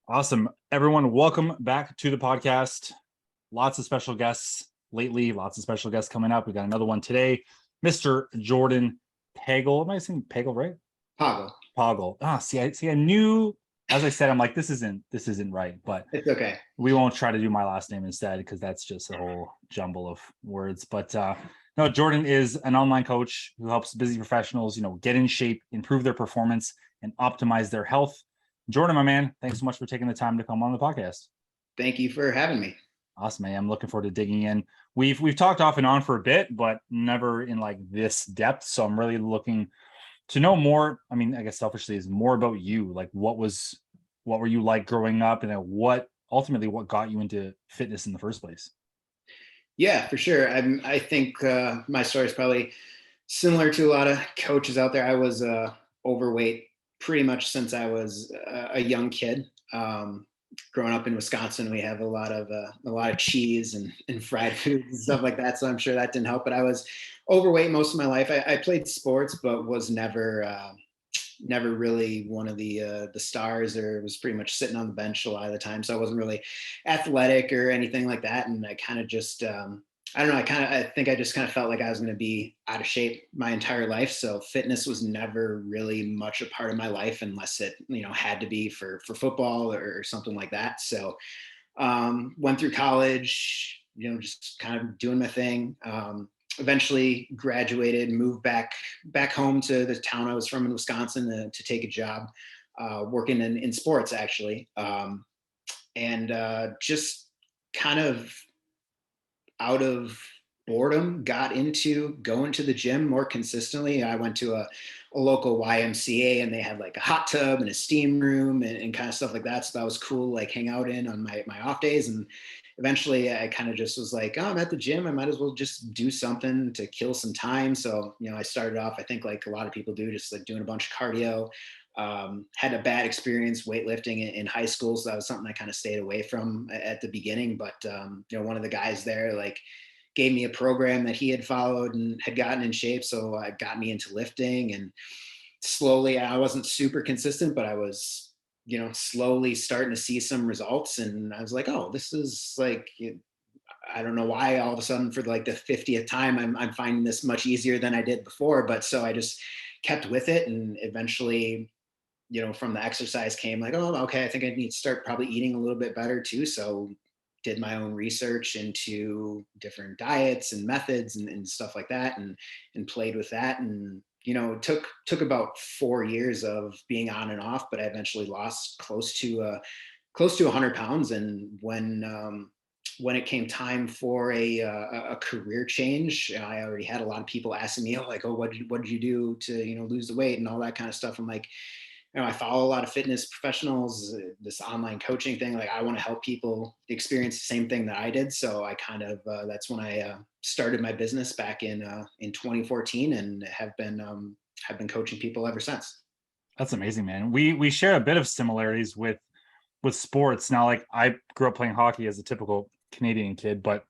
Awesome. Everyone, welcome back to the podcast. Lots of special guests lately, lots of special guests coming up. We got another one today, Mr. Jorden Pagel. Am I saying Pagel right? Pagel. Pagel. I knew, as I said, I'm like, this isn't right, but it's okay. We won't try to do my last name instead because that's just a whole jumble of words. But no, Jorden is an online coach who helps busy professionals, get in shape, improve their performance, and optimize their health. Jorden, my man, thanks so much for taking the time to come on the podcast. Thank you for having me. Awesome, man. I'm looking forward to digging in. We've talked off and on for a bit, but never in like this depth. So I'm really looking to know more. I mean, I guess selfishly is more about you. Like what were you like growing up, and then what got you into fitness in the first place? Yeah, for sure. I think my story is probably similar to a lot of coaches out there. I was overweight pretty much since I was a young kid. Growing up in Wisconsin, we have a lot of cheese and fried foods and stuff like that. So I'm sure that didn't help. But I was overweight most of my life. I played sports, but was never really one of the stars, or was pretty much sitting on the bench a lot of the time. So I wasn't really athletic or anything like that. And I kind of just I don't know. I think I just kind of felt like I was going to be out of shape my entire life. So fitness was never really much a part of my life unless it, had to be for football or something like that. So went through college, just kind of doing my thing. Eventually graduated, moved back home to the town I was from in Wisconsin to take a job working in sports, actually. And just kind of out of boredom got into going to the gym more consistently. I went to a local YMCA, and they had like a hot tub and a steam room and kind of stuff like that. So that was cool, like hang out in on my off days. And eventually I kind of just was like, oh, I'm at the gym, I might as well just do something to kill some time. So, I started off, I think like a lot of people do, just like doing a bunch of cardio. Had a bad experience weightlifting in high school. So that was something I kind of stayed away from at the beginning. But, one of the guys there, like, gave me a program that he had followed and had gotten in shape. So it got me into lifting, and slowly, I wasn't super consistent, but I was, slowly starting to see some results. And I was like, oh, this is like, I don't know why all of a sudden for like the 50th time, I'm finding this much easier than I did before. But so I just kept with it. And eventually, from the exercise came like, oh, okay, I think I need to start probably eating a little bit better too. So did my own research into different diets and methods and stuff like that, and played with that. And it took about 4 years of being on and off, but I eventually lost close to 100 pounds. And when it came time for a career change, I already had a lot of people asking me, oh, like, oh, what did you do to lose the weight and all that kind of stuff. I'm like, I follow a lot of fitness professionals, this online coaching thing. Like, I want to help people experience the same thing that I did. So I kind of, that's when I started my business back in 2014, and have been coaching people ever since. That's amazing, man. We share a bit of similarities with sports. Now, like, I grew up playing hockey as a typical Canadian kid, but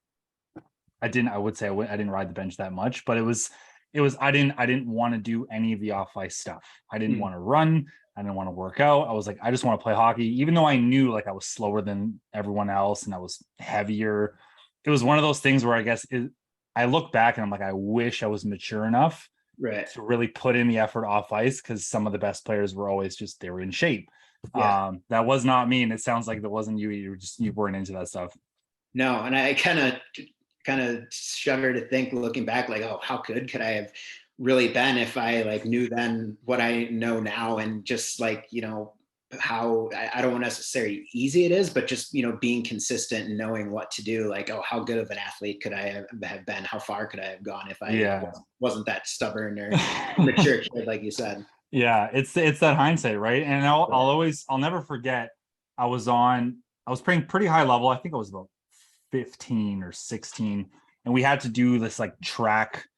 I didn't ride the bench that much, but it was, I didn't want to do any of the off ice stuff. I didn't want to run. I didn't want to work out. I was like, I just want to play hockey, even though I knew like I was slower than everyone else and I was heavier. It was one of those things where I guess I look back and I'm like, I wish I was mature enough to really put in the effort off ice, because some of the best players were always just, they were in shape. Yeah. That was not me. And it sounds like that wasn't you. You weren't into that stuff. No. And I kind of shudder to think, looking back, like, oh, how good could I have really been if I like knew then what I know now, and just like, how I don't necessarily easy it is, but just, being consistent and knowing what to do. Like, oh, how good of an athlete could I have been? How far could I have gone if I wasn't that stubborn or mature kid, like you said? Yeah, it's that hindsight, right? And I'll never forget. I was playing pretty high level. I think I was about 15 or 16, and we had to do this like track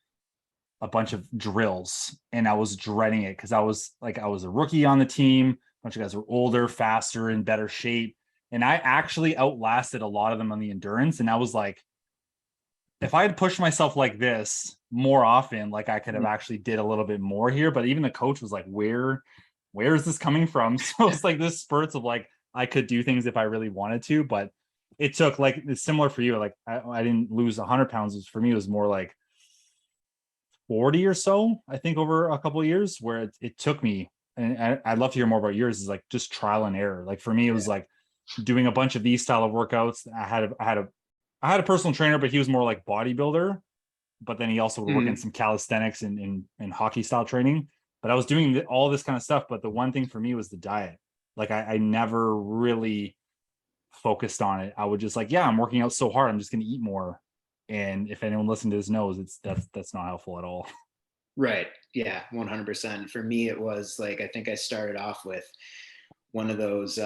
a bunch of drills, and I was dreading it because I was a rookie on the team. A bunch of guys were older, faster, in better shape, and I actually outlasted a lot of them on the endurance. And I was like, if I had pushed myself like this more often, like I could have actually did a little bit more here. But even the coach was like, where is this coming from? So it's like this spurts of like, I could do things if I really wanted to, but it took like, it's similar for you. Like I didn't lose 100 pounds. For me, it was more like 40 or so, I think, over a couple of years, where it took me, and I'd love to hear more about yours, is like just trial and error. Like for me, it was like doing a bunch of these style of workouts. I had a personal trainer, but he was more like bodybuilder, but then he also would work in some calisthenics and hockey style training. But I was doing all this kind of stuff. But the one thing for me was the diet. Like I never really focused on it. I would just like, yeah, I'm working out so hard, I'm just going to eat more. And if anyone listening to this knows, that's not helpful at all. Right. Yeah, 100%. For me, it was like, I think I started off with one of those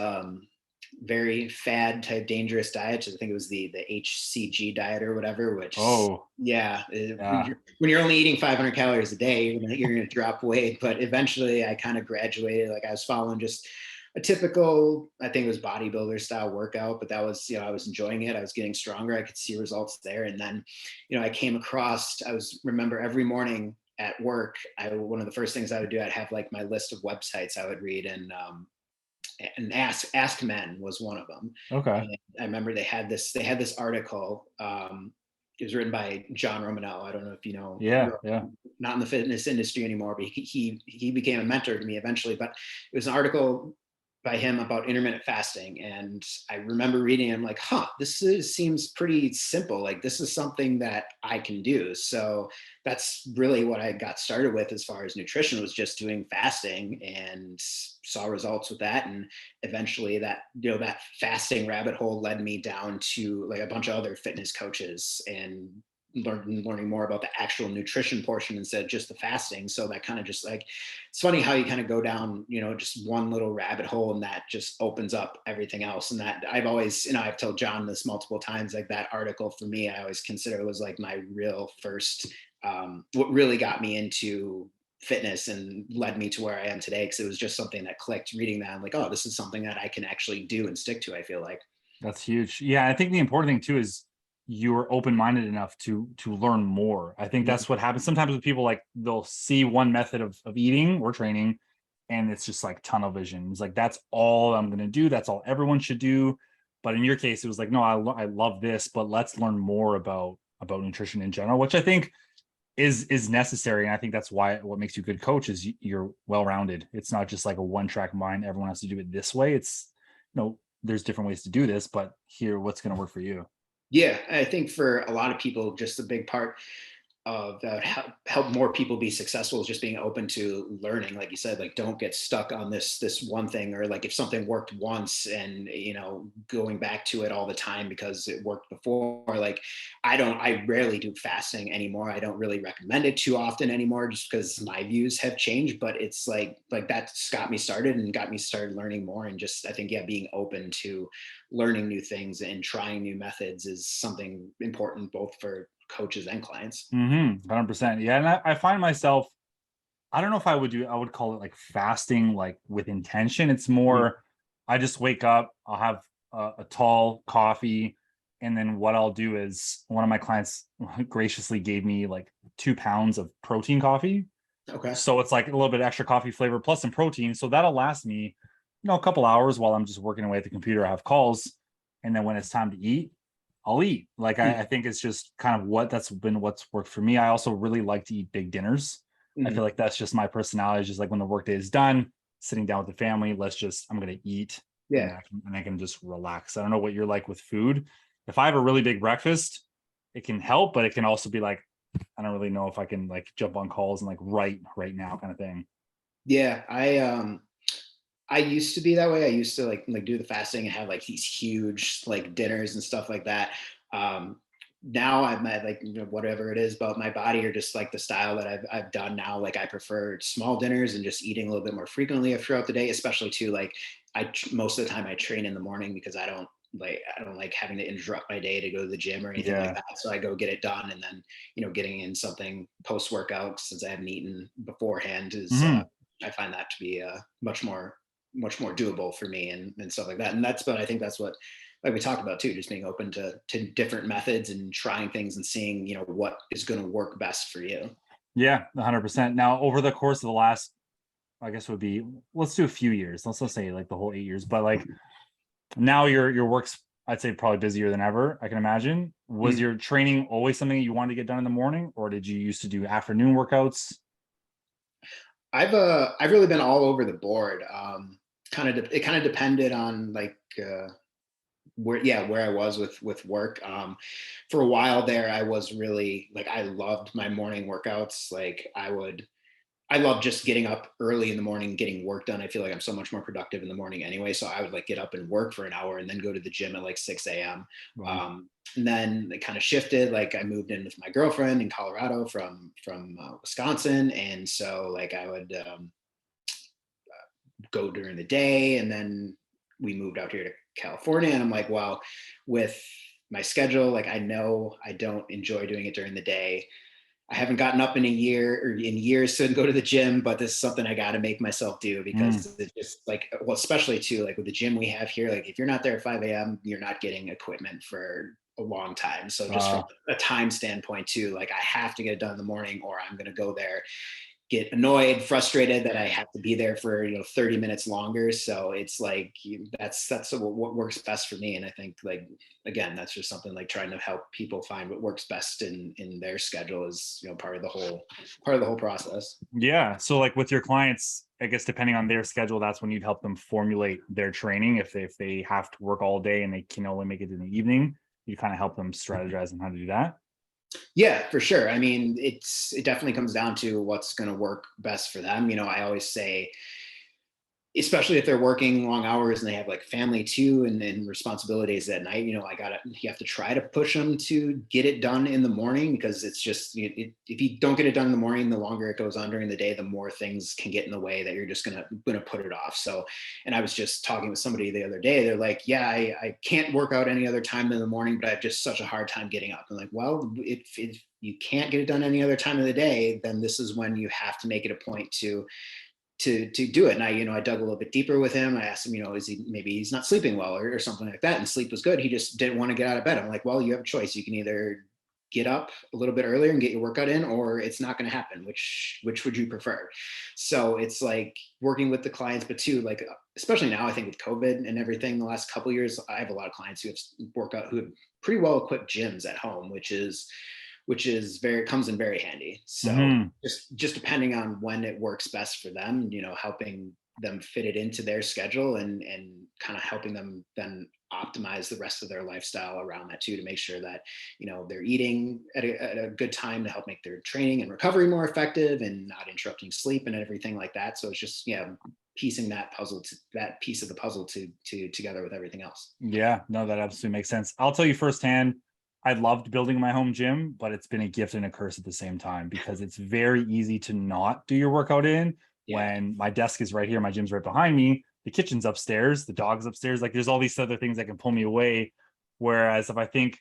very fad type dangerous diets. I think it was the HCG diet or whatever, which Oh, yeah, yeah. when you're only eating 500 calories a day, you're gonna drop weight. But eventually I kind of graduated. Like I was following just a typical, I think it was bodybuilder style workout, but that was, I was enjoying it. I was getting stronger. I could see results there. And then, I came across, remember every morning at work, one of the first things I would do, I'd have like my list of websites I would read, and Ask Men was one of them. Okay. And I remember they had this article. It was written by John Romano. I don't know if you know, Yeah. you're Yeah. not in the fitness industry anymore, but he became a mentor to me eventually. But it was an article by him about intermittent fasting. And I remember reading it, I'm like, seems pretty simple. Like this is something that I can do. So that's really what I got started with as far as nutrition, was just doing fasting, and saw results with that. And eventually that, that fasting rabbit hole led me down to like a bunch of other fitness coaches, and learning more about the actual nutrition portion instead of just the fasting. So that kind of just like, it's funny how you kind of go down, just one little rabbit hole, and that just opens up everything else. And that I've always, I've told John this multiple times, like that article for me, I always consider was like my real first, what really got me into fitness and led me to where I am today. Cause it was just something that clicked reading that. I'm like, oh, this is something that I can actually do and stick to, I feel like. That's huge. Yeah. I think the important thing too is you're open-minded enough to learn more. I think that's what happens sometimes with people. Like they'll see one method of eating or training, and it's just like tunnel vision. It's like, that's all I'm going to do. That's all everyone should do. But in your case, it was like, no, I love this, but let's learn more about nutrition in general, which I think is necessary. And I think that's why what makes you a good coach is you're well-rounded. It's not just like a one-track mind. Everyone has to do it this way. It's, there's different ways to do this, but here, what's going to work for you. Yeah, I think for a lot of people, just a big part of help more people be successful is just being open to learning. Like you said, like don't get stuck on this one thing, or like if something worked once and going back to it all the time because it worked before. Like I rarely do fasting anymore. I don't really recommend it too often anymore, just because my views have changed. But it's like that's got me started and got me started learning more. And just, I think, yeah, being open to learning new things and trying new methods is something important both for coaches and clients. 100%. Yeah. And I find myself, I don't know if I would call it like fasting, like with intention. It's more, I just wake up, I'll have a tall coffee. And then what I'll do is, one of my clients graciously gave me like 2 pounds of protein coffee. Okay. So it's like a little bit extra coffee flavor plus some protein. So that'll last me, a couple hours while I'm just working away at the computer. I have calls. And then when it's time to eat, I'll eat. Like I think it's just kind of what's worked for me. I also really like to eat big dinners. I feel like that's just my personality. It's just like when the workday is done, sitting down with the family, I'm going to eat. Yeah. And I can just relax. I don't know what you're like with food. If I have a really big breakfast, it can help, but it can also be like, I don't really know if I can like jump on calls and like right now kind of thing. Yeah. I used to be that way. I used to like do the fasting and have like these huge like dinners and stuff like that. Now I'm at like, whatever it is about my body, or just like the style that I've done now. Like I prefer small dinners and just eating a little bit more frequently throughout the day, especially too, like most of the time I train in the morning because I don't like having to interrupt my day to go to the gym or anything like that. So I go get it done, and then, getting in something post workout, since I haven't eaten beforehand, is, I find that to be much more doable for me, and stuff like that. And but I think that's what, like we talked about too, just being open to different methods and trying things and seeing, what is going to work best for you. Yeah, 100%. Now, over the course of the last, I guess would be, let's do a few years. Let's say like the whole 8 years, but like Now your work's, I'd say, probably busier than ever, I can imagine. Was Mhm. your training always something you wanted to get done in the morning, or did you used to do afternoon workouts? I've really been all over the board. It kind of depended on like where I was with work. For a while there, I was really like I loved my morning workouts. I love just getting up early in the morning, getting work done. I feel like I'm so much more productive in the morning anyway. So I would like get up and work for an hour and then go to the gym at like 6 a.m. Wow. And then it kind of shifted. Like I moved in with my girlfriend in Colorado from Wisconsin, and so like I would go during the day, and then we moved out here to California, and I'm like, well, with my schedule, like I know I don't enjoy doing it during the day. I haven't gotten up in a year or in years to go to the gym, but this is something I got to make myself do Mm. because it's just like, well, especially too, like with the gym we have here, like if you're not there at 5 a.m., you're not getting equipment for a long time. So just from Uh, a time standpoint too, like I have to get it done in the morning or I'm going to go there, get annoyed, frustrated that I have to be there for 30 minutes longer. So it's like that's what works best for me. And I think like again, that's just something like trying to help people find what works best in their schedule is part of the whole process. yeah. So like with your clients, I guess depending on their schedule, that's when you'd help them formulate their training. If they have to work all day and they can only make it in the evening, you kind of help them strategize on how to do that. Yeah, for sure. I mean, it definitely comes down to what's going to work best for them. I always say especially if they're working long hours and they have like family too and responsibilities at night, you have to try to push them to get it done in the morning because it's just if you don't get it done in the morning, the longer it goes on during the day, the more things can get in the way that you're just gonna put it off. So, and I was just talking with somebody the other day, they're like, yeah, I can't work out any other time in the morning, but I have just such a hard time getting up. I'm like, well, if you can't get it done any other time of the day, then this is when you have to make it a point to do it. And I dug a little bit deeper with him. I asked him, is he maybe he's not sleeping well or something like that. And sleep was good. He just didn't want to get out of bed. I'm like, well, you have a choice. You can either get up a little bit earlier and get your workout in, or it's not going to happen. Which would you prefer? So it's like working with the clients, but too, like, especially now, I think with COVID and everything, the last couple of years, I have a lot of clients who have pretty well equipped gyms at home, which is very comes in very handy. So Hmm. just depending on when it works best for them, helping them fit it into their schedule and kind of helping them then optimize the rest of their lifestyle around that too, to make sure that they're eating at a good time to help make their training and recovery more effective and not interrupting sleep and everything like that. So it's just piecing that piece of the puzzle to together with everything else. Yeah, no, that absolutely makes sense. I'll tell you firsthand, I loved building my home gym, but it's been a gift and a curse at the same time because it's very easy to not do your workout in Yeah. when my desk is right here, my gym's right behind me, the kitchen's upstairs, the dog's upstairs. Like there's all these other things that can pull me away. Whereas if I think,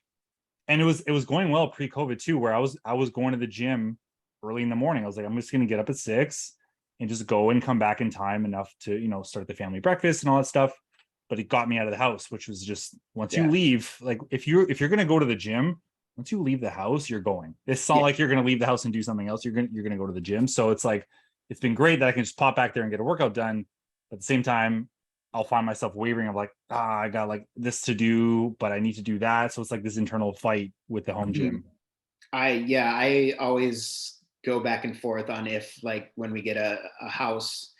and it was going well pre-COVID too, where I was going to the gym early in the morning. I was like, I'm just gonna get up at 6 and just go and come back in time enough to, start the family breakfast and all that stuff. But it got me out of the house, which was just once you Yeah. leave, like if you're gonna go to the gym, once you leave the house, you're going. It's not Yeah. like you're gonna leave the house and do something else. You're gonna go to the gym. So it's like it's been great that I can just pop back there and get a workout done. But at the same time, I'll find myself wavering of like, I got like this to do, but I need to do that. So it's like this internal fight with the home Mhm. gym. I always go back and forth on if like when we get a house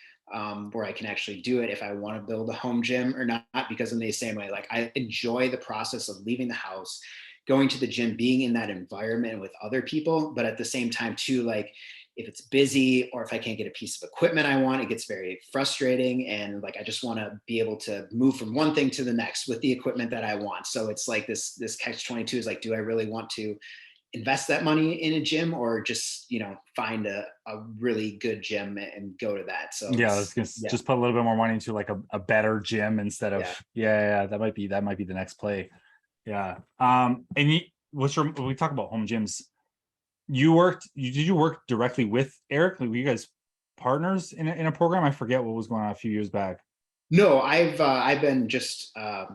where I can actually do it, if I want to build a home gym or not, because in the same way, like I enjoy the process of leaving the house, going to the gym, being in that environment with other people, but at the same time too, like if it's busy or if I can't get a piece of equipment I want, it gets very frustrating. And like I just want to be able to move from one thing to the next with the equipment that I want. So it's like this catch 22 is like, do I really want to invest that money in a gym or just find a really good gym and go to that? So Yeah, let's it's just put a little bit more money into like a better gym instead of yeah. yeah, that might be the next play. Yeah. And when we talk about home gyms, did you work directly with Eric? Like, were you guys partners in a program? I forget what was going on a few years back. No, I've been just a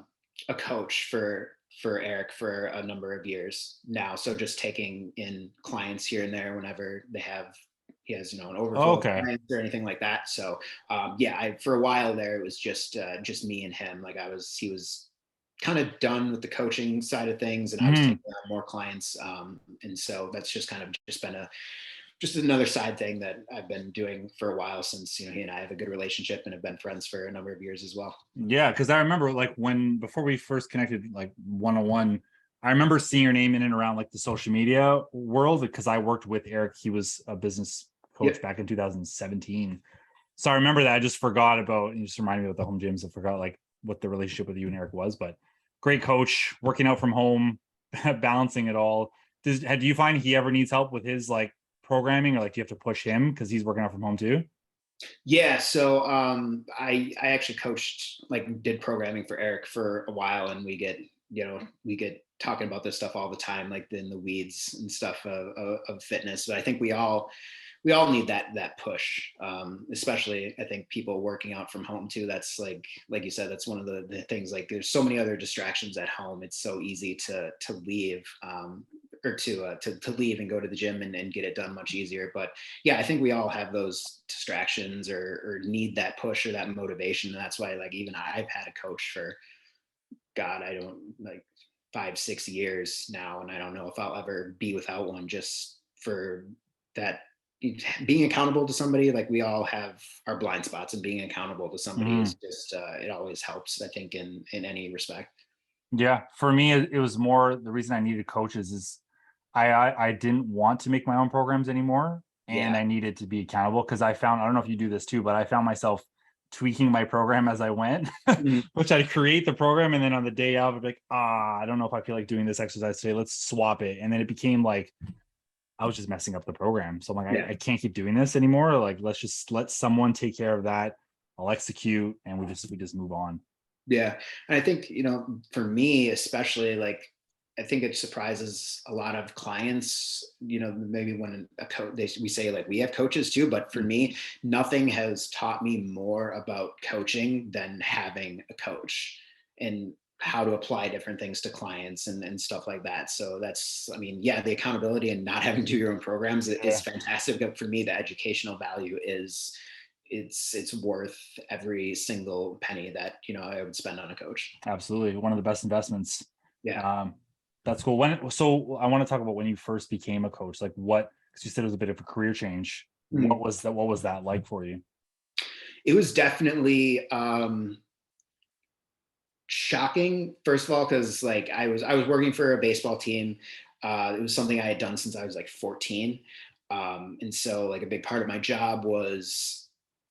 coach for Eric for a number of years now, so just taking in clients here and there whenever they have he has, an Oh, overflow of okay. clients or anything like that. So for a while there, it was just me and him. Like he was kind of done with the coaching side of things, and I was Mhm. taking on more clients. And so that's just kind of just been just another side thing that I've been doing for a while, since, he and I have a good relationship and have been friends for a number of years as well. Yeah, because I remember like before we first connected like 101, I remember seeing your name in and around like the social media world because I worked with Eric. He was a business coach Yep. back in 2017. So I remember that. I just forgot about, you just reminded me about the home gyms. I forgot like what the relationship with you and Eric was, but great coach, working out from home, balancing it all. Do you find he ever needs help with his like programming, or like do you have to push him because he's working out from home too? Yeah, so I actually coached, like, did programming for Eric for a while, and we get talking about this stuff all the time, like in the weeds and stuff of fitness. But I think we all need that push, especially I think people working out from home too. That's like you said, that's one of the things. Like, there's so many other distractions at home. It's so easy to leave, or to leave and go to the gym and get it done much easier. But yeah, I think we all have those distractions, or need that push or that motivation. And that's why, like, even I've had a coach for, God, I don't, like, 5-6 years now, and I don't know if I'll ever be without one, just for that, being accountable to somebody. Like, we all have our blind spots, and being accountable to somebody is Mhm. just, it always helps, I think, in any respect. Yeah, for me, it was more the reason I needed coaches is I didn't want to make my own programs anymore, and Yeah. I needed to be accountable because I don't know if you do this too, but I found myself tweaking my program as I went, Mhm. which I'd create the program and then on the day of, I'd be like, I don't know if I feel like doing this exercise today. Let's swap it, and then it became like I was just messing up the program. So I'm like, Yeah. I can't keep doing this anymore. Like, let's just let someone take care of that. I'll execute, and we just move on. Yeah. And I think, for me, especially, like, I think it surprises a lot of clients, maybe when a coach, we say, like, we have coaches too, but for me, nothing has taught me more about coaching than having a coach, and how to apply different things to clients, and stuff like that. So that's, I mean, yeah, the accountability and not having to do your own programs is Yeah. fantastic. But for me, the educational value is, it's worth every single penny that, I would spend on a coach. Absolutely, one of the best investments. Yeah. Um, that's cool. So I want to talk about when you first became a coach. Like, what? Because you said it was a bit of a career change. What Mm. was that? What was that like for you? It was definitely shocking. First of all, because, like, I was working for a baseball team. It was something I had done since I was like 14, and so, like, a big part of my job was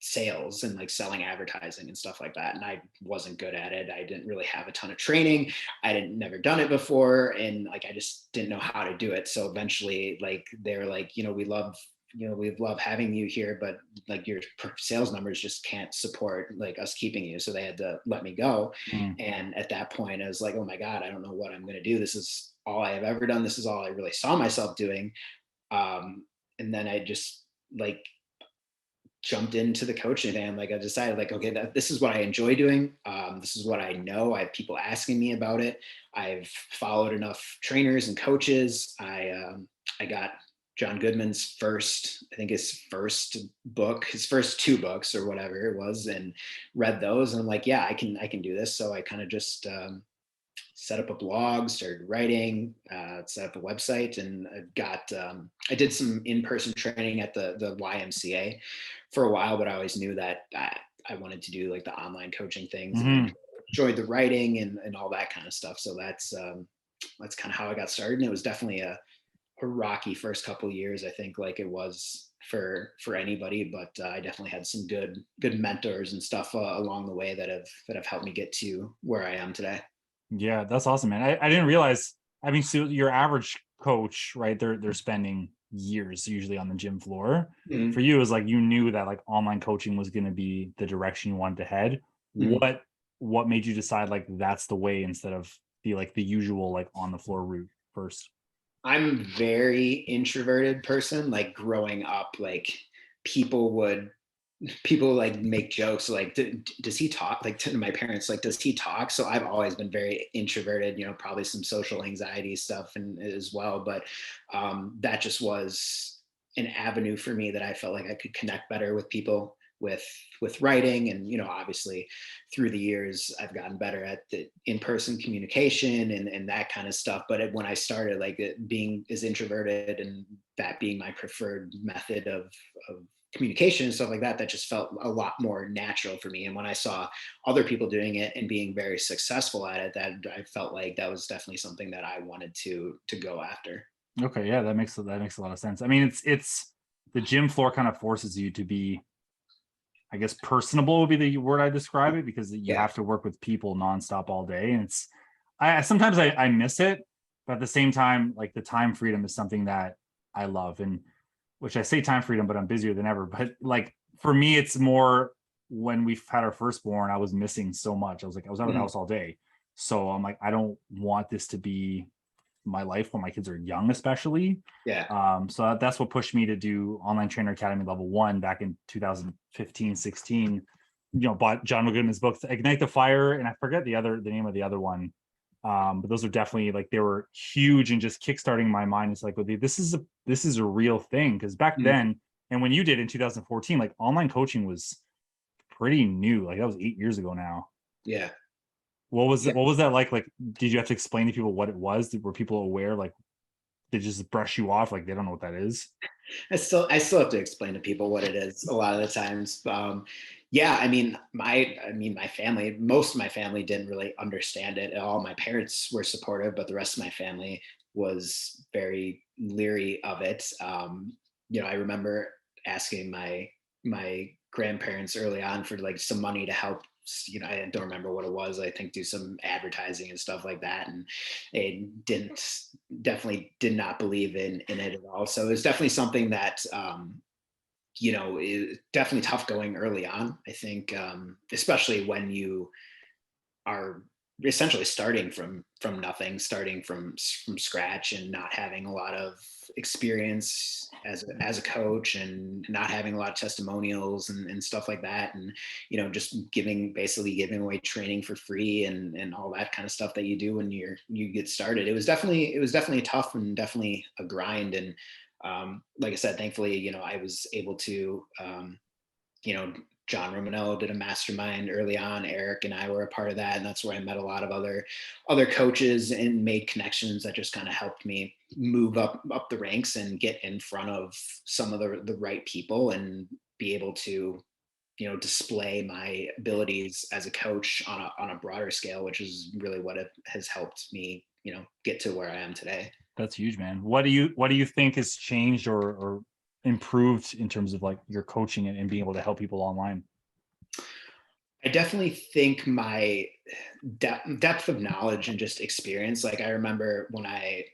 sales and, like, selling advertising and stuff like that. And I wasn't good at it. I didn't really have a ton of training. I didn't never done it before, and, like, I just didn't know how to do it. So eventually, like, they're like, we love having you here, but, like, your sales numbers just can't support, like, us keeping you. So they had to let me go. Mm, And at that point, I was like, oh my God, I don't know what I'm going to do. This is all I have ever done. This is all I really saw myself doing. And then I just, like, jumped into the coaching thing. Like, I decided, like, okay, this is what I enjoy doing. This is what I know. I have people asking me about it. I've followed enough trainers and coaches. I got John Goodman's first, I think his first book, his first two books or whatever it was, and read those. And I'm like, yeah, I can do this. So I kind of just set up a blog, started writing, set up a website, and I did some in-person training at the YMCA for a while, but I always knew that I wanted to do, like, the online coaching things, and mhm. enjoyed the writing and all that kind of stuff. So that's kind of how I got started. And it was definitely a rocky first couple of years, I think, like it was for anybody. But I definitely had some good mentors and stuff along the way that have helped me get to where I am today. Yeah, that's awesome, man. I didn't realize. I mean, so your average coach, right? They're spending years usually on the gym floor. For Mhm. you, is like you knew that like online coaching was going to be the direction you wanted to head. Mhm. What made you decide like that's the way instead of the usual like on the floor route first? I'm very introverted person. Like, growing up, like, people would people, like, make jokes like, does he talk, like, to my parents, like, does he talk? So I've always been very introverted, probably some social anxiety stuff and as well. But that just was an avenue for me that I felt like I could connect better with people with writing. And, obviously through the years, I've gotten better at the in-person communication and that kind of stuff. But when I started, like, being as introverted and that being my preferred method of communication and stuff like that, that just felt a lot more natural for me. And when I saw other people doing it and being very successful at it, that I felt like that was definitely something that I wanted to go after. Okay, yeah, that makes a lot of sense. I mean, it's the gym floor kind of forces you to be, I guess, personable would be the word I describe it, because you Yeah. have to work with people nonstop all day, and I sometimes I miss it, but at the same time, like, the time freedom is something that I love, and which I say time freedom, but I'm busier than ever. But like, for me, it's more when we've had our firstborn, I was missing so much. I was out of the Mhm. house all day, so I'm like, I don't want this to be my life when my kids are young, especially. Yeah. So that's what pushed me to do Online Trainer Academy level 1 back in 2015, 16. Bought John McGoodman's books, Ignite the Fire, and I forget the name of the other one. But those are definitely, like, they were huge and just kickstarting my mind. It's like, well, this is a real thing, because back Mhm. then, and when you did in 2014, like, online coaching was pretty new. Like, that was 8 years ago now. Yeah. What was that like? Like, did you have to explain to people what it was? Were people aware? Like, they just brush you off, like they don't know what that is? I still have to explain to people what it is a lot of the times. Yeah, my family, most of my family didn't really understand it at all. My parents were supportive, but the rest of my family was very leery of it. I remember asking my grandparents early on for, like, some money to help. I don't remember what it was. I think do some advertising and stuff like that, and they definitely did not believe in it at all. So it's definitely something that, is definitely tough going early on. I think, especially when you are essentially starting from nothing, starting from scratch, and not having a lot of experience as a coach, and not having a lot of testimonials and stuff like that, and just basically giving away training for free, and all that kind of stuff that you do when you get started. It was definitely tough, and definitely a grind. And, like I said, thankfully, I was able to, you know, John Romanello did a mastermind early on. Eric and I were a part of that, and that's where I met a lot of other coaches and made connections that just kind of helped me move up the ranks and get in front of some of the right people, and be able to, display my abilities as a coach on a broader scale, which is really what it has helped me, get to where I am today. That's huge, man. What do you think has changed or improved in terms of, like, your coaching and being able to help people online? I definitely think my depth of knowledge and just experience. Like, I remember when I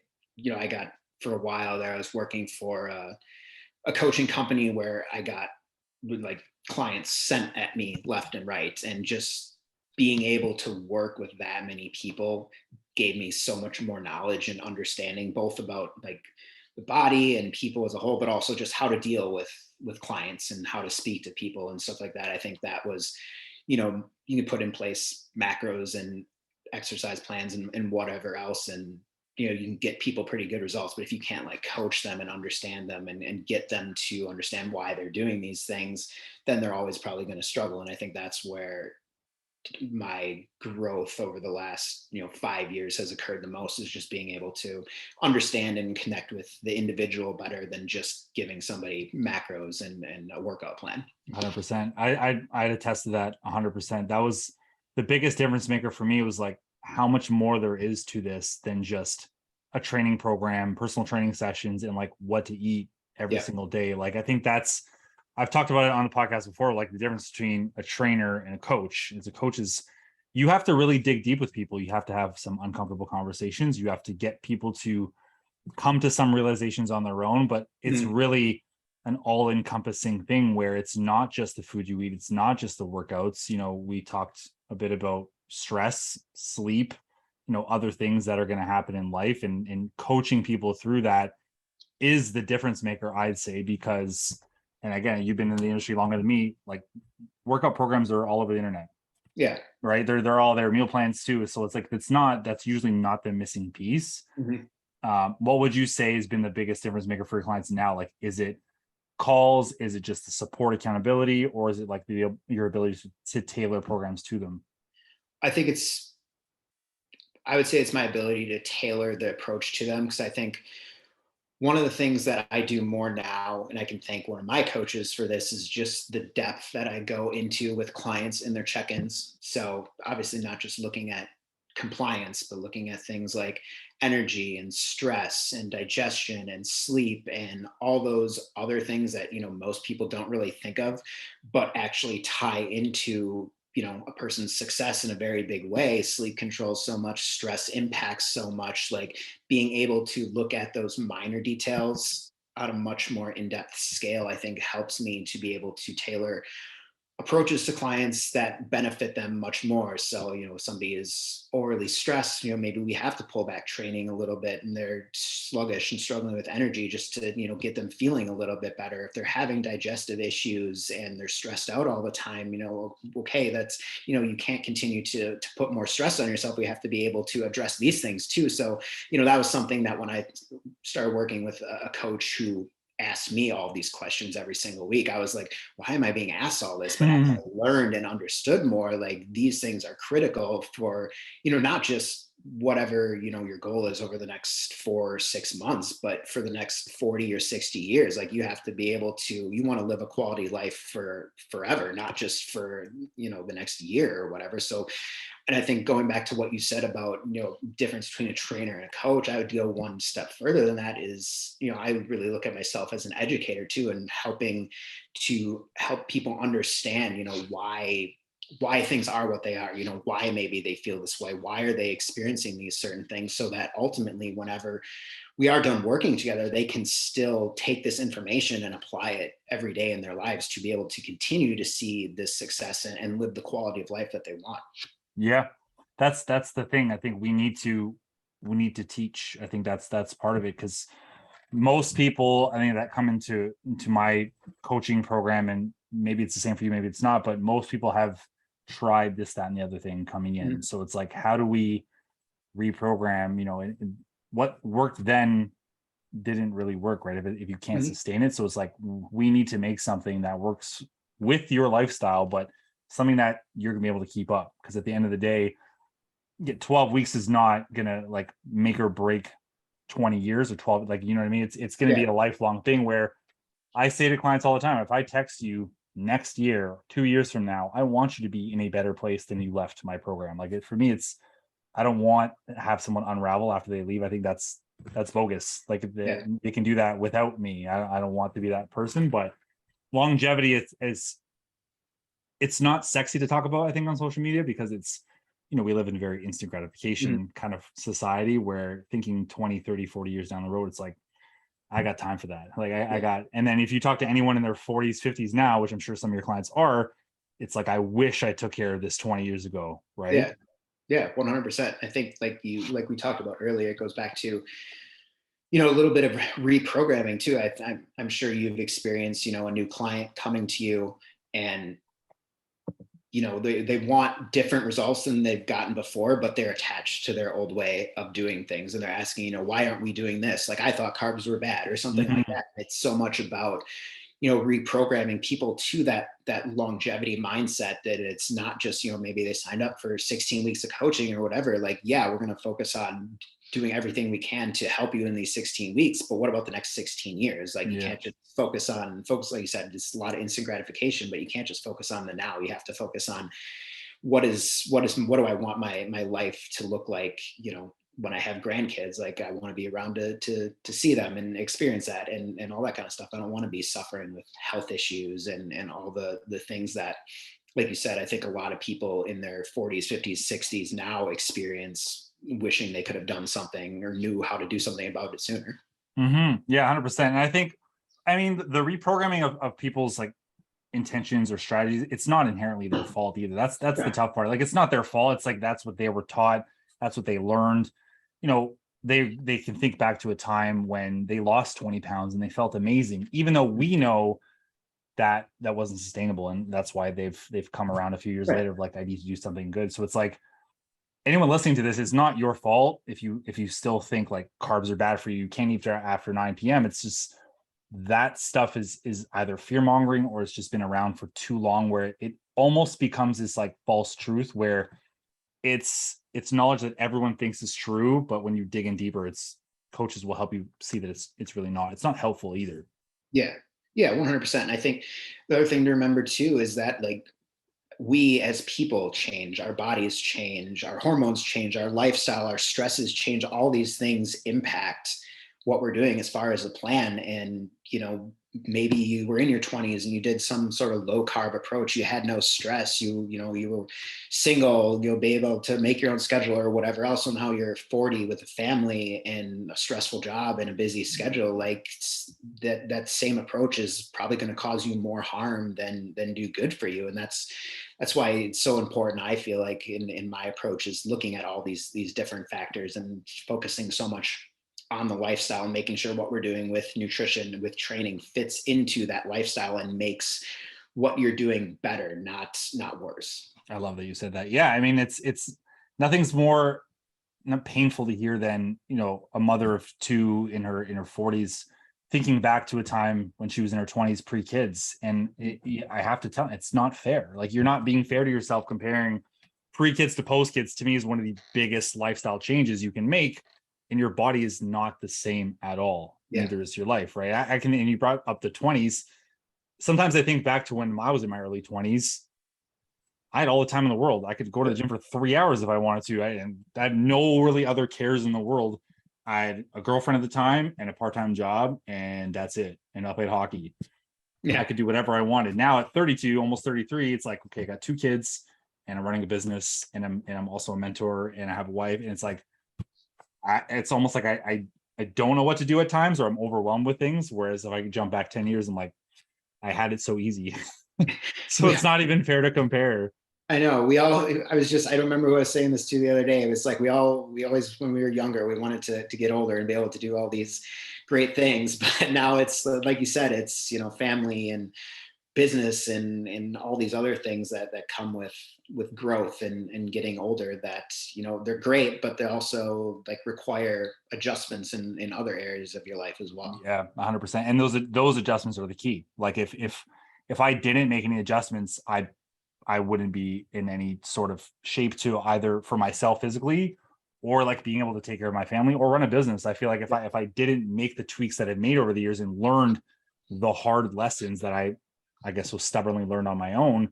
got, for a while there, I was working for a coaching company where I got, with, like, clients sent at me left and right, and just being able to work with that many people gave me so much more knowledge and understanding, both about, like, the body and people as a whole, but also just how to deal with clients and how to speak to people and stuff like that. I think that was, you can put in place macros and exercise plans and whatever else, and you can get people pretty good results. But if you can't, like, coach them and understand them, and get them to understand why they're doing these things, then they're always probably going to struggle. And I think that's where my growth over the last 5 years has occurred the most, is just being able to understand and connect with the individual better than just giving somebody macros and a workout plan. 100%. I'd attest to that 100%. That was the biggest difference maker for me, was like how much more there is to this than just a training program, personal training sessions, and like what to eat every Yeah. single day. Like, I think I've talked about it on the podcast before, like the difference between a trainer and a coach. As a coach is, you have to really dig deep with people. You have to have some uncomfortable conversations. You have to get people to come to some realizations on their own, but it's Mhm. really an all-encompassing thing where it's not just the food you eat, it's not just the workouts. We talked a bit about stress, sleep, other things that are going to happen in life, and coaching people through that is the difference maker, I'd say, because, and again, you've been in the industry longer than me, like, workout programs are all over the internet, Yeah. right? They're all there, meal plans too. So it's like, that's usually not the missing piece. Mhm. What would you say has been the biggest difference maker for your clients now? Like, is it calls? Is it just the support, accountability, or is it like your ability to tailor programs to them? I think I would say it's my ability to tailor the approach to them, because I think one of the things that I do more now, and I can thank one of my coaches for this, is just the depth that I go into with clients in their check-ins. So obviously not just looking at compliance, but looking at things like energy and stress and digestion and sleep and all those other things that, most people don't really think of, but actually tie into, a person's success in a very big way. Sleep controls so much, stress impacts so much. Like, being able to look at those minor details on a much more in-depth scale, I think helps me to be able to tailor approaches to clients that benefit them much more. So, if somebody is overly stressed, maybe we have to pull back training a little bit, and they're sluggish and struggling with energy, just to, get them feeling a little bit better. If they're having digestive issues and they're stressed out all the time, okay, that's, you can't continue to put more stress on yourself. We have to be able to address these things too. So, that was something that when I started working with a coach who asked me all these questions every single week, I was like, why am I being asked all this? But as I learned and understood more, like, these things are critical for, not just whatever, your goal is over the next 4 or 6 months, but for the next 40 or 60 years. Like, you have to be able to, you want to live a quality life for forever, not just for, the next year or whatever. So, and I think going back to what you said about, difference between a trainer and a coach, I would go one step further than that. Is, I really look at myself as an educator too, and helping to help people understand, why things are what they are, why maybe they feel this way, why are they experiencing these certain things, so that ultimately whenever we are done working together, they can still take this information and apply it every day in their lives to be able to continue to see this success and live the quality of life that they want. Yeah, that's the thing. I think we need to teach. I think that's part of it, because most people, I think, that come into my coaching program, and maybe it's the same for you, maybe it's not, but most people have tried this, that, and the other thing coming in. Mm-hmm. So it's like, how do we reprogram? And what worked then didn't really work, right? If you can't mm-hmm. sustain it. So it's like, we need to make something that works with your lifestyle, but something that you're gonna be able to keep up. Because at the end of the day, 12 weeks is not gonna like make or break 20 years or 12, like, you know what I mean? It's gonna be a lifelong thing, where I say to clients all the time, if I text you next year, 2 years from now, I want you to be in a better place than you left my program. Like, for me, I don't want to have someone unravel after they leave. I think that's bogus. Like, they can do that without me. I don't want to be that person. But longevity it's not sexy to talk about, I think, on social media, because it's, we live in a very instant gratification kind of society, where thinking 20, 30, 40 years down the road, it's like, I got time for that. Like, I got, and then if you talk to anyone in their 40s, 50s now, which I'm sure some of your clients are, it's like, I wish I took care of this 20 years ago. Right. Yeah. 100%. I think like we talked about earlier, it goes back to, a little bit of reprogramming too. I'm sure you've experienced, a new client coming to you, and they want different results than they've gotten before, but they're attached to their old way of doing things. And they're asking, why aren't we doing this? Like, I thought carbs were bad, or something like that. It's so much about, reprogramming people to that longevity mindset, that it's not just, maybe they signed up for 16 weeks of coaching or whatever. Like, we're going to focus on doing everything we can to help you in these 16 weeks. But what about the next 16 years? Like, you can't just focus, like you said, it's a lot of instant gratification, but you can't just focus on the now. You have to focus on what do I want my life to look like, when I have grandkids. Like, I want to be around to see them and experience that and all that kind of stuff. I don't want to be suffering with health issues and all the things that, like you said, I think a lot of people in their 40s, 50s, 60s now experience, wishing they could have done something or knew how to do something about it sooner. Mm-hmm. Yeah, 100%. And I think, the reprogramming of people's like intentions or strategies, it's not inherently their fault either. That's the tough part. Like, it's not their fault. It's like, that's what they were taught. That's what they learned. They can think back to a time when they lost 20 pounds and they felt amazing, even though we know that wasn't sustainable. And that's why they've come around a few years later, like, I need to do something good. So it's like, anyone listening to this, it's not your fault if you still think like carbs are bad for you. You can't eat after 9 p.m. It's just, that stuff is either fear mongering or it's just been around for too long, where it almost becomes this like false truth where it's knowledge that everyone thinks is true, but when you dig in deeper, it's coaches will help you see that it's really not. It's not helpful either. Yeah. Yeah, 100%. And I think the other thing to remember too is that like we as people change, our bodies change, our hormones change, our lifestyle, our stresses change. All these things impact what we're doing as far as a plan. And, maybe you were in your 20s and you did some sort of low carb approach. You had no stress. You were single, you'll be able to make your own schedule or whatever else. And now you're 40 with a family and a stressful job and a busy schedule. Like that same approach is probably going to cause you more harm than do good for you. And that's why it's so important. I feel like in my approach is looking at all these different factors and focusing so much on the lifestyle and making sure what we're doing with nutrition, with training fits into that lifestyle and makes what you're doing better, not worse. I love that you said that. Yeah. I mean, it's nothing's more not painful to hear than, a mother of two in her 40s thinking back to a time when she was in her 20s pre-kids. And I have to tell, it's not fair. Like, you're not being fair to yourself. Comparing pre-kids to post-kids, to me, is one of the biggest lifestyle changes you can make. And your body is not the same at all. Yeah. Neither is your life, right? And you brought up the 20s. Sometimes I think back to when I was in my early 20s. I had all the time in the world. I could go to the gym for 3 hours if I wanted to. I had no really other cares in the world. I had a girlfriend at the time and a part-time job, and that's it. And I played hockey. Yeah. I could do whatever I wanted. Now at 32, almost 33, it's like, okay, I got 2 kids and I'm running a business and I'm also a mentor and I have a wife. And it's like, it's almost like I don't know what to do at times, or I'm overwhelmed with things. Whereas if I could jump back 10 years, I'm like, I had it so easy. So it's not even fair to compare. I know. I don't remember who I was saying this to the other day. It was like, we always, when we were younger, we wanted to get older and be able to do all these great things. But now it's like you said, it's, family and business and all these other things that come with growth and getting older that, they're great, but they also like require adjustments in other areas of your life as well. Yeah, 100%. And those adjustments are the key. Like if I didn't make any adjustments, I wouldn't be in any sort of shape to either for myself physically or like being able to take care of my family or run a business. I feel like if I didn't make the tweaks that I've made over the years and learned the hard lessons that I guess was stubbornly learned on my own,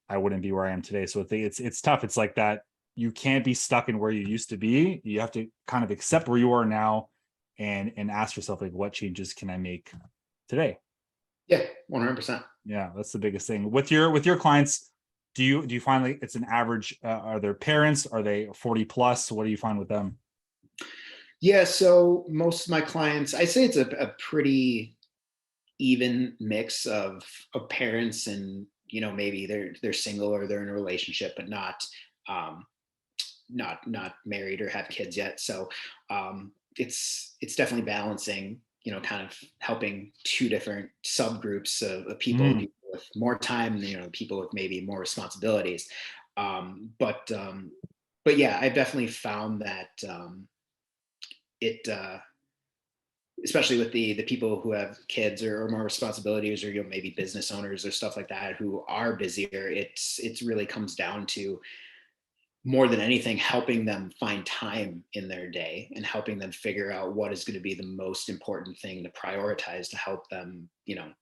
I wouldn't be where I am today. So it's tough. It's like that. You can't be stuck in where you used to be. You have to kind of accept where you are now and ask yourself, like, what changes can I make today? Yeah, 100%. Yeah, that's the biggest thing with your clients. Do you find like it's an average? Are there parents? Are they 40 plus? What do you find with them? Yeah, so most of my clients, I say it's a pretty even mix of parents and, maybe they're single or they're in a relationship, but not married or have kids yet. So it's definitely balancing, kind of helping 2 different subgroups of people, people with more time, people with maybe more responsibilities. But yeah, I've definitely found that it, especially with the people who have kids or more responsibilities or, maybe business owners or stuff like that who are busier, it's really comes down to, more than anything, helping them find time in their day and helping them figure out what is going to be the most important thing to prioritize to help them,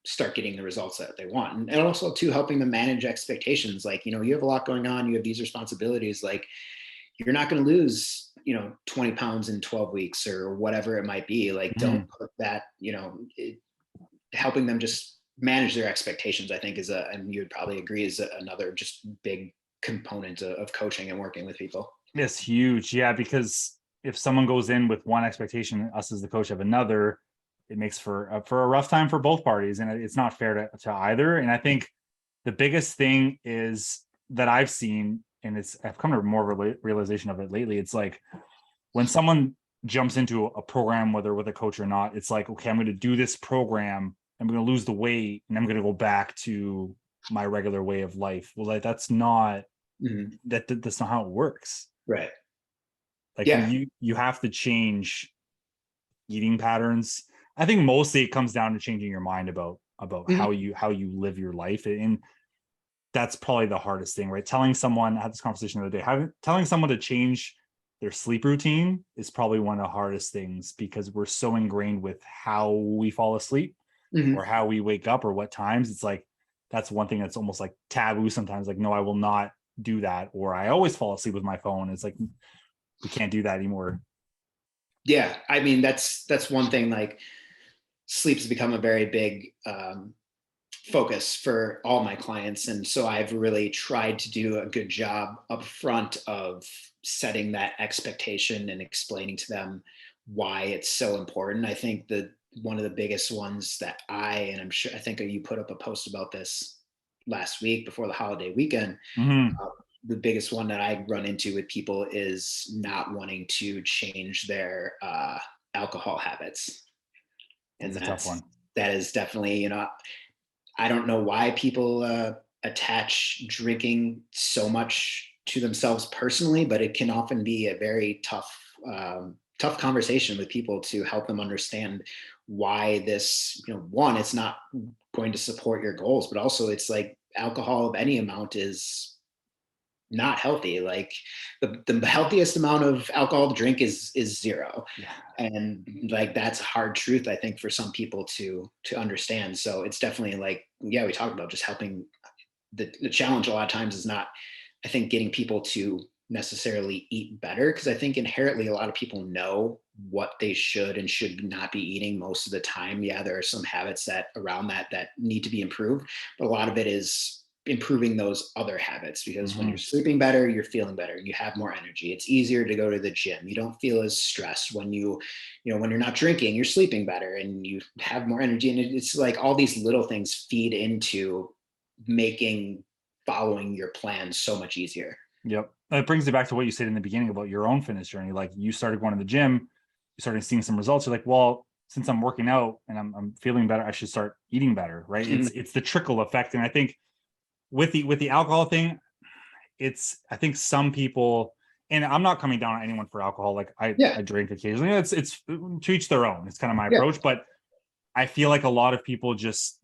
start getting the results that they want. And also too, helping them manage expectations. Like, you have a lot going on, you have these responsibilities, like you're not going to lose, 20 pounds in 12 weeks or whatever it might be. Like, don't put that, helping them just manage their expectations, I think and you would probably agree, is another just big component of coaching and working with people. It's huge. Yeah. Because if someone goes in with one expectation, us as the coach have another, it makes for a rough time for both parties. And it's not fair to either. And I think the biggest thing is that I've seen, and I've come to more of a realization of it lately. It's like when someone jumps into a program, whether with a coach or not, it's like, okay, I'm going to do this program. I'm going to lose the weight and I'm going to go back to my regular way of life. Well, like, that's not, that's not how it works. Right. Like, yeah, you have to change eating patterns. I think mostly it comes down to changing your mind about Mhm. how you live your life. And that's probably the hardest thing, right? Telling someone, I had this conversation the other day, telling someone to change their sleep routine is probably one of the hardest things, because we're so ingrained with how we fall asleep or Mhm. how we wake up or what times. It's like, that's one thing that's almost like taboo sometimes. Like, no, I will not do that. Or I always fall asleep with my phone. It's like, we can't do that anymore. Yeah, I mean that's one thing. Like sleep has become a very big focus for all my clients, and so I've really tried to do a good job up front of setting that expectation and explaining to them why it's so important. I think that one of the biggest ones that and I'm sure, I think you put up a post about this last week before the holiday weekend. Mm-hmm. uh, the biggest one that I run into with people is not wanting to change their alcohol habits. And That's a tough one. that is definitely, I don't know why people attach drinking so much to themselves personally, but it can often be a very tough conversation with people to help them understand why this, one, it's not going to support your goals, but also it's like alcohol of any amount is not healthy. Like the healthiest amount of alcohol to drink is zero. Yeah. And like that's a hard truth, I think, for some people to understand. So it's definitely like, yeah, we talked about just helping. The challenge a lot of times is not, I think, getting people to necessarily eat better, because I think inherently a lot of people know what they should and should not be eating most of the time. Yeah, there are some habits that around that need to be improved, but a lot of it is improving those other habits, because when Mm-hmm. you're sleeping better, you're feeling better, you have more energy, it's easier to go to the gym, you don't feel as stressed when when you're not drinking, you're sleeping better and you have more energy. And it's like all these little things feed into making following your plan so much easier. Yep. It brings it back to what you said in the beginning about your own fitness journey. Like, you started going to the gym, you started seeing some results. You're like, well, since I'm working out and I'm feeling better, I should start eating better, right? Mhm. It's the trickle effect. And I think with the alcohol thing, I think some people, and I'm not coming down on anyone for alcohol. Like, Yeah, I drink occasionally. It's to each their own. It's kind of my yeah. approach. But I feel like a lot of people just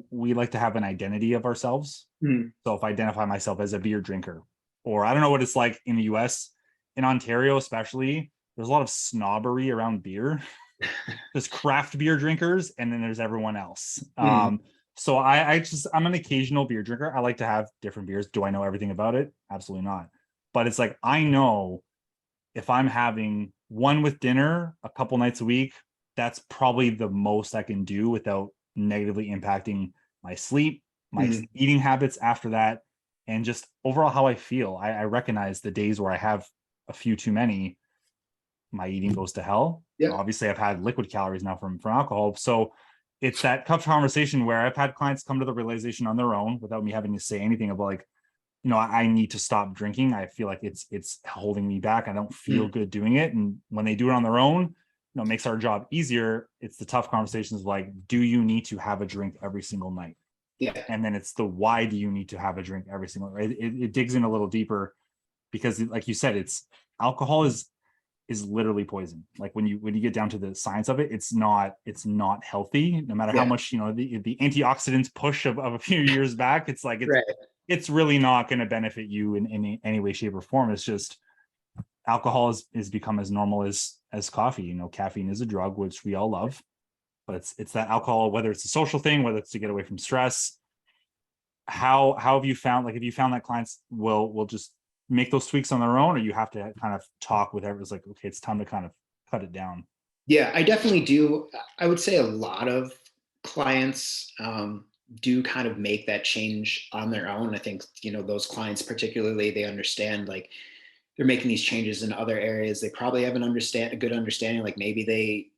we like to have an identity of ourselves. Mhm. So if I identify myself as a beer drinker, or I don't know what it's like in the US, in Ontario especially, there's a lot of snobbery around beer. There's craft beer drinkers, and then there's everyone else. Mhm. So I'm an occasional beer drinker. I like to have different beers. Do I know everything about it? Absolutely not. But it's like, I know if I'm having one with dinner a couple nights a week, that's probably the most I can do without negatively impacting my sleep, my Mhm. eating habits after that, and just overall how I feel. I recognize the days where I have a few too many, my eating goes to hell. Yep. Obviously, I've had liquid calories now from alcohol. So it's that tough conversation where I've had clients come to the realization on their own without me having to say anything about, like, I need to stop drinking. I feel like it's holding me back. I don't feel Mhm. good doing it. And when they do it on their own, it makes our job easier. It's the tough conversations like, do you need to have a drink every single night? Yeah. And then it's the why do you need to have a drink every single night? It digs in a little deeper, because like you said, it's alcohol is literally poison. Like, when you get down to the science of it, it's not healthy. No matter how Yeah. much the antioxidants push of a few years back, it's like Right. it's really not going to benefit you in any way, shape, or form. It's just alcohol is become as normal as coffee. Caffeine is a drug, which we all love, but it's that alcohol, whether it's a social thing, whether it's to get away from stress. How have you found, like, have you found that clients will just make those tweaks on their own, or you have to kind of talk with everyone's like, okay, it's time to kind of cut it down? Yeah, I definitely do. I would say a lot of clients do kind of make that change on their own. I think, those clients particularly, they understand, like, they're making these changes in other areas. They probably have a good understanding, like maybe they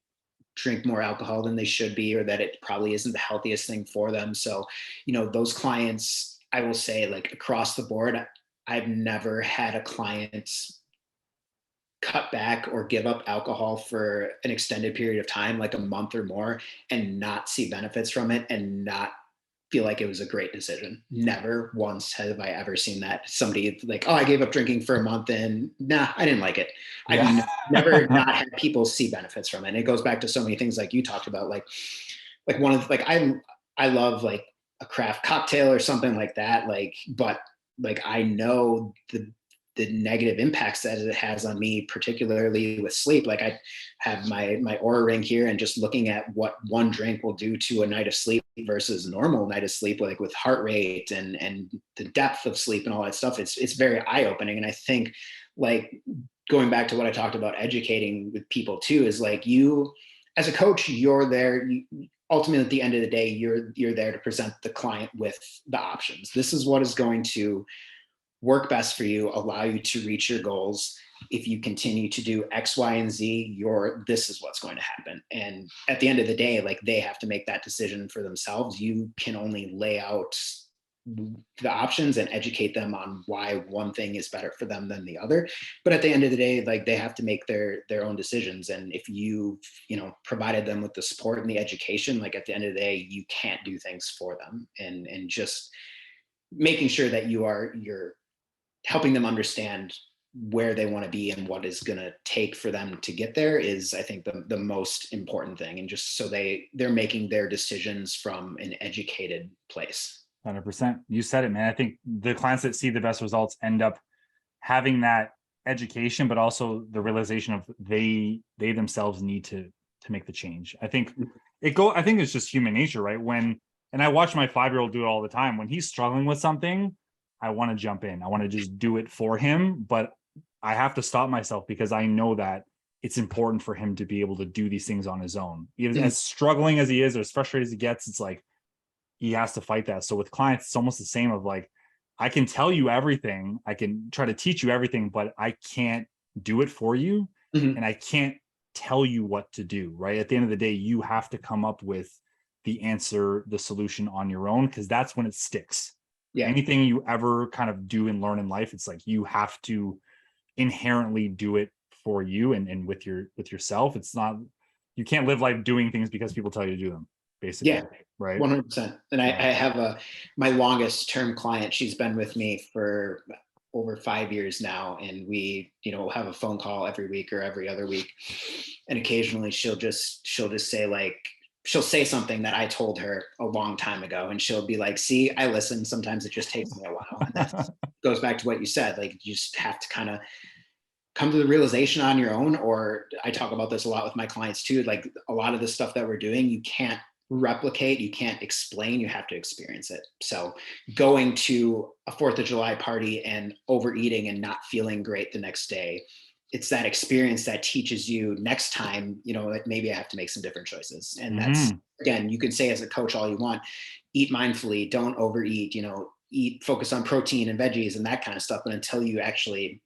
drink more alcohol than they should be, or that it probably isn't the healthiest thing for them. So, those clients, I will say, like across the board, I've never had a client cut back or give up alcohol for an extended period of time, like a month or more, and not see benefits from it and not feel like it was a great decision. Never once have I ever seen that somebody like, oh, I gave up drinking for a month and nah, I didn't like it. Yeah. I've never not had people see benefits from it. And it goes back to so many things like you talked about, like one of like, I love like a craft cocktail or something like that. Like, but like, I know the negative impacts that it has on me, particularly with sleep. Like I have my Oura ring here, and just looking at what one drink will do to a night of sleep versus normal night of sleep, like with heart rate and the depth of sleep and all that stuff, it's very eye-opening. And I think, like, going back to what I talked about educating with people too, is like, you as a coach, you're there, ultimately at the end of the day, you're there to present the client with the options. This is what is going to work best for you, allow you to reach your goals. If you continue to do X, Y, and Z, this is what's going to happen. And at the end of the day, like, they have to make that decision for themselves. You can only lay out the options and educate them on why one thing is better for them than the other. But at the end of the day, like, they have to make their own decisions. And if you provided them with the support and the education, like, at the end of the day, you can't do things for them. And just making sure that you're helping them understand where they want to be and what is going to take for them to get there is, I think, the most important thing. And just so they're making their decisions from an educated place. 100%. You said it, man. I think the clients that see the best results end up having that education, but also the realization of they themselves need to make the change. I think I think it's just human nature, right? And I watch my 5-year-old do it all the time. When he's struggling with something, I want to jump in. I want to just do it for him, but I have to stop myself because I know that it's important for him to be able to do these things on his own. Even as struggling as he is, or as frustrated as he gets, it's like he has to fight that. So with clients, it's almost the same of like, I can tell you everything, I can try to teach you everything, but I can't do it for you. And I can't tell you what to do, right? At the end of the day, you have to come up with the answer, the solution on your own, because that's when it sticks. Yeah. Anything you ever kind of do and learn in life, it's like you have to inherently do it for you and with yourself. It's not, you can't live life doing things because people tell you to do them, basically. Yeah, right. 100%. And I have my longest term client. She's been with me for over 5 years now, and we have a phone call every week or every other week, and occasionally she'll just say, like, she'll say something that I told her a long time ago, and she'll be like, see, I listen. Sometimes it just takes me a while. And that goes back to what you said. Like, you just have to kind of come to the realization on your own. Or I talk about this a lot with my clients too. Like, a lot of the stuff that we're doing, you can't replicate, you can't explain, you have to experience it. So going to a 4th of July party and overeating and not feeling great the next day, it's that experience that teaches you next time, maybe I have to make some different choices. And that's, again, you can say as a coach all you want, eat mindfully, don't overeat, focus on protein and veggies and that kind of stuff. But until you actually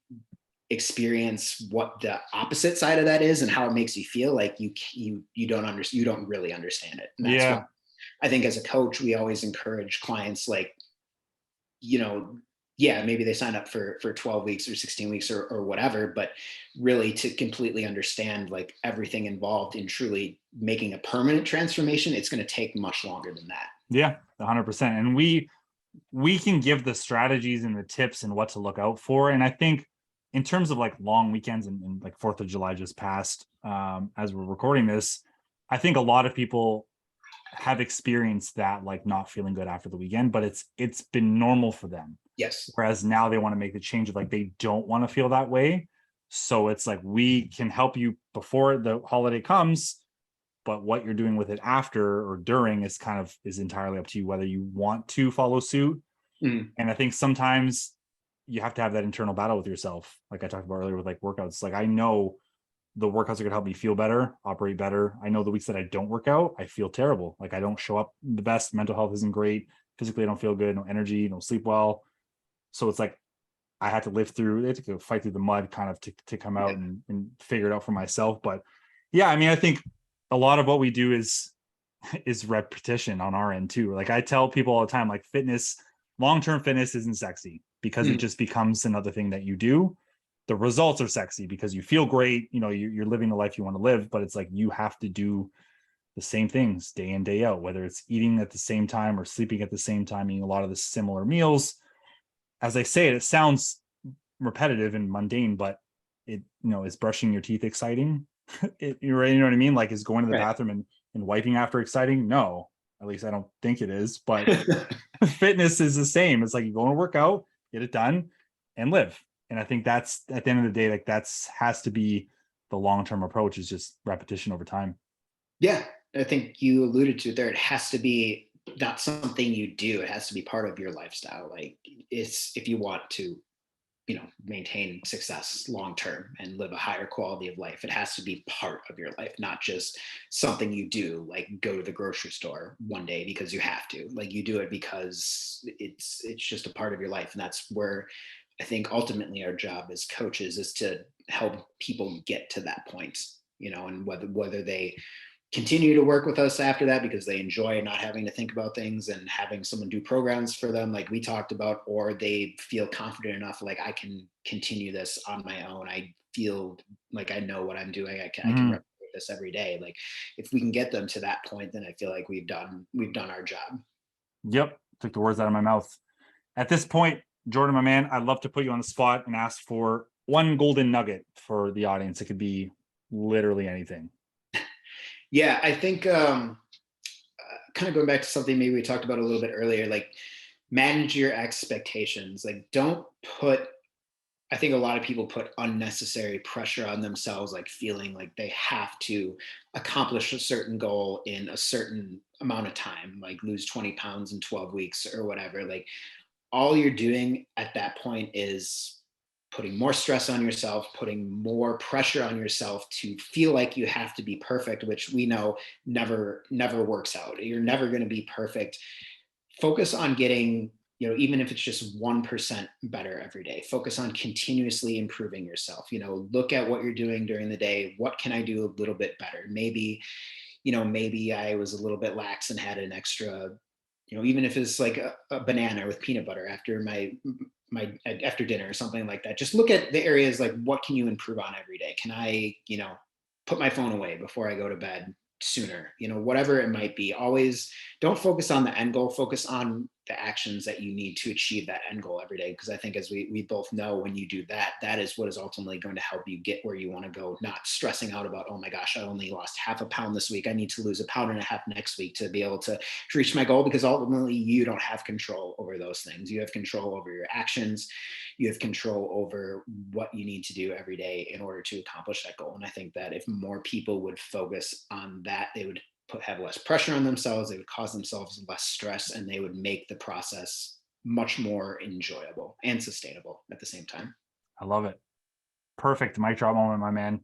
experience what the opposite side of that is and how it makes you feel, like, you don't really understand it. And that's why I think as a coach, we always encourage clients, like, maybe they sign up for 12 weeks or 16 weeks or whatever, but really to completely understand, like, everything involved in truly making a permanent transformation, it's going to take much longer than that. Yeah, 100%. And we can give the strategies and the tips and what to look out for. And I think in terms of like long weekends and like 4th of July just passed, as we're recording this, I think a lot of people have experienced that, like, not feeling good after the weekend, but it's been normal for them. Yes. Whereas now they want to make the change of, like, they don't want to feel that way. So it's like, we can help you before the holiday comes, but what you're doing with it after or during is entirely up to you, whether you want to follow suit. And I think sometimes you have to have that internal battle with yourself. Like I talked about earlier with like workouts. Like, I know the workouts are going to help me feel better, operate better. I know the weeks that I don't work out, I feel terrible. Like, I don't show up the best. Mental health isn't great. Physically, I don't feel good. No energy, no sleep well. So it's like, I had to live through it, to fight through the mud kind of to come out and figure it out for myself. But yeah, I mean, I think a lot of what we do is repetition on our end too. Like, I tell people all the time, like, long-term fitness isn't sexy because it just becomes another thing that you do. The results are sexy because you feel great. You're living the life you want to live, but it's like, you have to do the same things day in, day out, whether it's eating at the same time or sleeping at the same time, eating a lot of the similar meals. As I say it, it sounds repetitive and mundane, but it, is brushing your teeth exciting? You know what I mean? Like, is going to the bathroom and wiping after exciting? No, at least I don't think it is. But fitness is the same. It's like you go and work out, get it done, and live. And I think that's, at the end of the day, like, that's has to be the long-term approach, is just repetition over time. Yeah, I think you alluded to it there. It has to be not something you do. It has to be part of your lifestyle. Like, it's, if you want to, maintain success long term and live a higher quality of life, it has to be part of your life, not just something you do, like go to the grocery store one day because you have to. Like, you do it because it's just a part of your life. And that's where I think ultimately our job as coaches is to help people get to that point, and whether they continue to work with us after that because they enjoy not having to think about things and having someone do programs for them, like we talked about, or they feel confident enough, like, I can continue this on my own. I feel like I know what I'm doing. I can replicate this every day. Like, if we can get them to that point, then I feel like we've done our job. Yep. Took the words out of my mouth. At this point, Jorden, my man, I'd love to put you on the spot and ask for one golden nugget for the audience. It could be literally anything. Yeah, I think kind of going back to something maybe we talked about a little bit earlier, like, manage your expectations. Like, don't put, I think a lot of people put unnecessary pressure on themselves, like feeling like they have to accomplish a certain goal in a certain amount of time, like lose 20 pounds in 12 weeks or whatever. Like, all you're doing at that point is putting more stress on yourself, putting more pressure on yourself to feel like you have to be perfect, which we know never works out. You're never going to be perfect. Focus on getting, even if it's just 1% better every day. Focus on continuously improving yourself. Look at what you're doing during the day. What can I do a little bit better? Maybe I was a little bit lax and had an extra, even if it's like a banana with peanut butter after my after dinner or something like that. Just look at the areas, like, what can you improve on every day? Can I, put my phone away before I go to bed sooner? Whatever it might be. Always don't focus on the end goal, focus on the actions that you need to achieve that end goal every day. Because I think, as we both know, when you do that, that is what is ultimately going to help you get where you want to go, not stressing out about, oh my gosh, I only lost half a pound this week, I need to lose 1.5 pounds next week to be able to reach my goal. Because ultimately you don't have control over those things. You have control over your actions. You have control over what you need to do every day in order to accomplish that goal. And I think that if more people would focus on that, they would have less pressure on themselves, they would cause themselves less stress, and they would make the process much more enjoyable and sustainable at the same time. I love it. Perfect mic drop moment, my man.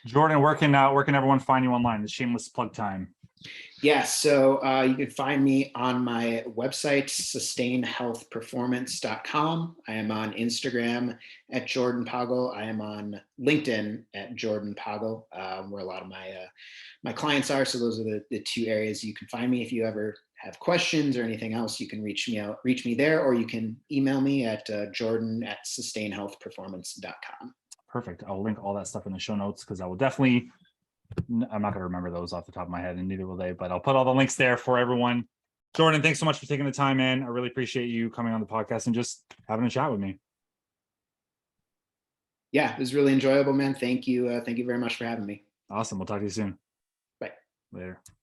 Jorden, where can everyone find you online? The shameless plug time. Yeah, so you can find me on my website, sustainhealthperformance.com. I am on Instagram at Jorden Pagel. I am on LinkedIn at Jorden Pagel, where a lot of my clients are. So those are the two areas you can find me. If you ever have questions or anything else, you can reach me there, or you can email me at Jorden@sustainhealthperformance.com. Perfect. I'll link all that stuff in the show notes, because I will definitely, I'm not going to remember those off the top of my head, and neither will they, but I'll put all the links there for everyone. Jorden, thanks so much for taking the time, man. I really appreciate you coming on the podcast and just having a chat with me. Yeah, it was really enjoyable, man. Thank you. Thank you very much for having me. Awesome. We'll talk to you soon. Bye. Later.